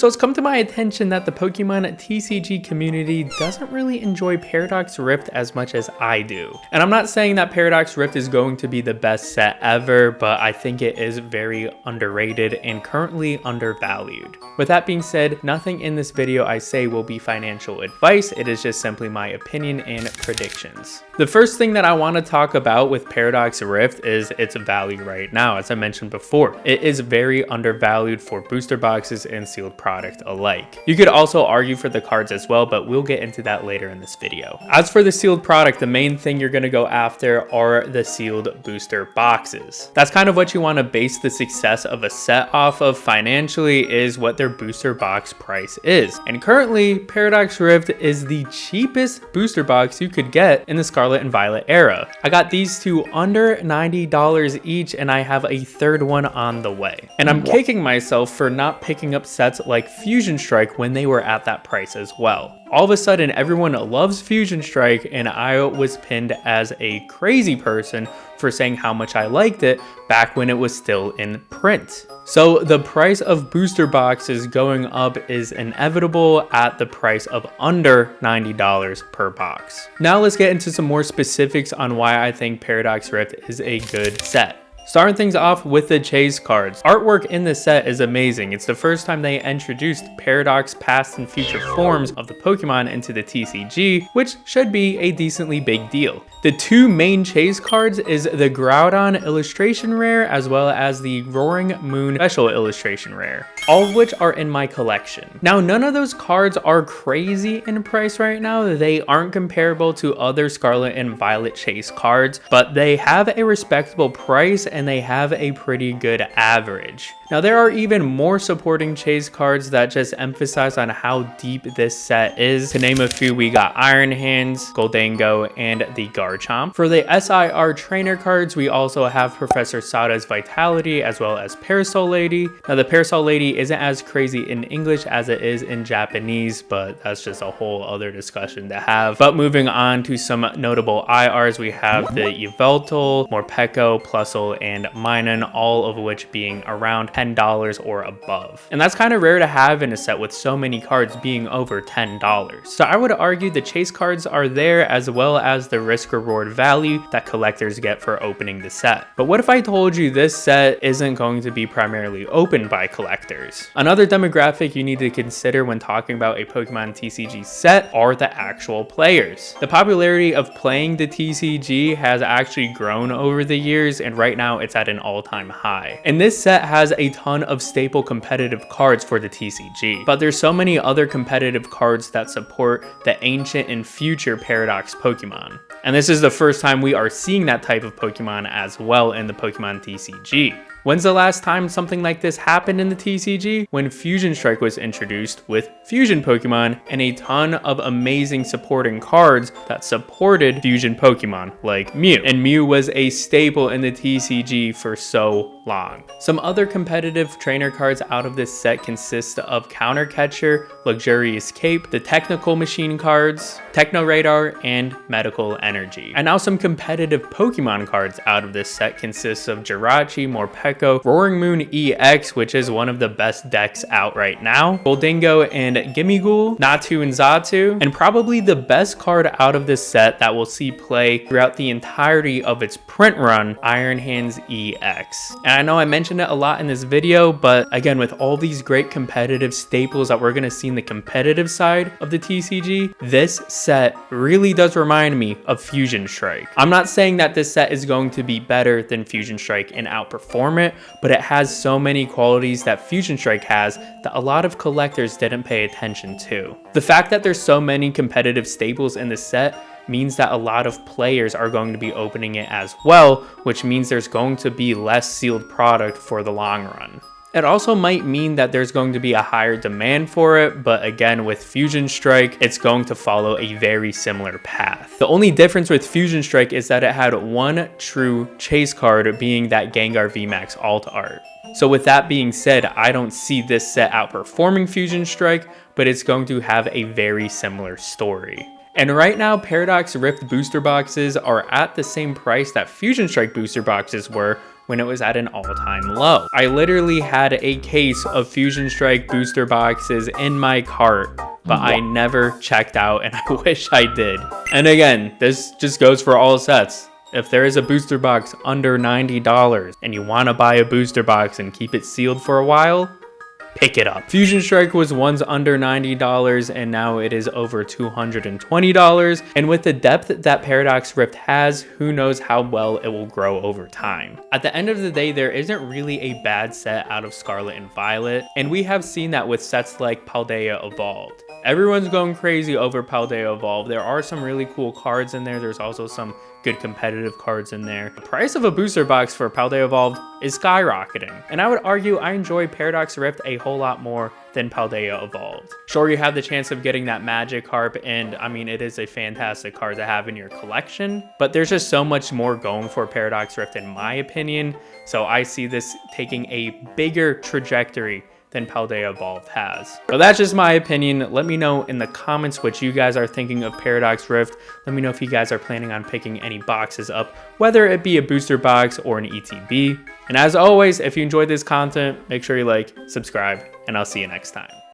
So it's come to my attention that the Pokemon TCG community doesn't really enjoy Paradox Rift as much as I do. And I'm not saying that Paradox Rift is going to be the best set ever, but I think it is very underrated and currently undervalued. With that being said, nothing in this video I say will be financial advice, it is just simply my opinion and predictions. The first thing that I want to talk about with Paradox Rift is its value right now. As I mentioned before, it is very undervalued for booster boxes and sealed product alike. You could also argue for the cards as well, but we'll get into that later in this video. As for the sealed product, the main thing you're going to go after are the sealed booster boxes. That's kind of what you want to base the success of a set off of financially, is what their booster box price is. And currently, Paradox Rift is the cheapest booster box you could get in the Scarlet and Violet era. I got these two under $90 each, and I have a third one on the way. And I'm kicking myself for not picking up sets like Fusion Strike when they were at that price as well. All of a sudden, everyone loves Fusion Strike, and I was pinned as a crazy person for saying how much I liked it back when it was still in print. So the price of booster boxes going up is inevitable at the price of under $90 per box. Now let's get into some more specifics on why I think Paradox Rift is a good set. Starting things off with the chase cards. Artwork in the set is amazing. It's the first time they introduced Paradox past and future forms of the Pokemon into the TCG, which should be a decently big deal. The two main chase cards is the Groudon illustration rare as well as the Roaring Moon special illustration rare, all of which are in my collection. Now, none of those cards are crazy in price right now. They aren't comparable to other Scarlet and Violet chase cards, but they have a respectable price and they have a pretty good average. Now, there are even more supporting chase cards that just emphasize on how deep this set is. To name a few, we got Iron Hands, Goldango, and the Garchomp. For the SIR trainer cards, we also have Professor Sada's Vitality as well as Parasol Lady. Now, the Parasol Lady isn't as crazy in English as it is in Japanese, but that's just a whole other discussion to have. But moving on to some notable IRs, we have the Yveltal, Morpeko, Plusle, and Minun, all of which being around $10 or above. And that's kind of rare to have in a set with so many cards being over $10. So I would argue the chase cards are there as well as the risk reward value that collectors get for opening the set. But what if I told you this set isn't going to be primarily opened by collectors? Another demographic you need to consider when talking about a Pokemon TCG set are the actual players. The popularity of playing the TCG has actually grown over the years, and right now it's at an all-time high. And this set has a ton of staple competitive cards for the TCG, but there's so many other competitive cards that support the ancient and future Paradox Pokemon. And this is the first time we are seeing that type of Pokemon as well in the Pokemon TCG. When's the last time something like this happened in the TCG? When Fusion Strike was introduced with Fusion Pokemon and a ton of amazing supporting cards that supported Fusion Pokemon, like Mew. And Mew was a staple in the TCG for so long. Some other competitive trainer cards out of this set consist of Counter Catcher, Luxurious Cape, the Technical Machine cards, Techno Radar, and Medical Energy. And now some competitive Pokemon cards out of this set consists of Jirachi, Morpeko, Roaring Moon EX, which is one of the best decks out right now, Goldango and Gimmighoul, Natu and Xatu, and probably the best card out of this set that we'll see play throughout the entirety of its print run, Iron Hands EX. And I know I mentioned it a lot in this video, but again, with all these great competitive staples that we're going to see in the competitive side of the TCG, this set really does remind me of Fusion Strike. I'm not saying that this set is going to be better than Fusion Strike and outperform it, but it has so many qualities that Fusion Strike has that a lot of collectors didn't pay attention to. The fact that there's so many competitive staples in the set means that a lot of players are going to be opening it as well, which means there's going to be less sealed product for the long run. It also might mean that there's going to be a higher demand for it, but again, with Fusion Strike, it's going to follow a very similar path. The only difference with Fusion Strike is that it had one true chase card, being that Gengar VMAX alt art. So with that being said, I don't see this set outperforming Fusion Strike, but it's going to have a very similar story. And right now, Paradox Rift booster boxes are at the same price that Fusion Strike booster boxes were when it was at an all-time low. I literally had a case of Fusion Strike booster boxes in my cart, but I never checked out, and I wish I did. And again, this just goes for all sets. If there is a booster box under $90 and you want to buy a booster box and keep it sealed for a while, pick it up. Fusion Strike was once under $90 and now it is over $220. And with the depth that Paradox Rift has, who knows how well it will grow over time. At the end of the day, there isn't really a bad set out of Scarlet and Violet, and we have seen that with sets like Paldea Evolved. Everyone's going crazy over Paldea Evolved. There are some really cool cards in there. There's also some good competitive cards in there. The price of a booster box for Paldea Evolved is skyrocketing, and I would argue I enjoy Paradox Rift a whole lot more than Paldea Evolved. Sure, you have the chance of getting that Magikarp, and I mean, it is a fantastic card to have in your collection, but there's just so much more going for Paradox Rift in my opinion, so I see this taking a bigger trajectory than Paldea Evolved has. But that's just my opinion. Let me know in the comments what you guys are thinking of Paradox Rift. Let me know if you guys are planning on picking any boxes up, whether it be a booster box or an ETB. And as always, if you enjoyed this content, make sure you like, subscribe, and I'll see you next time.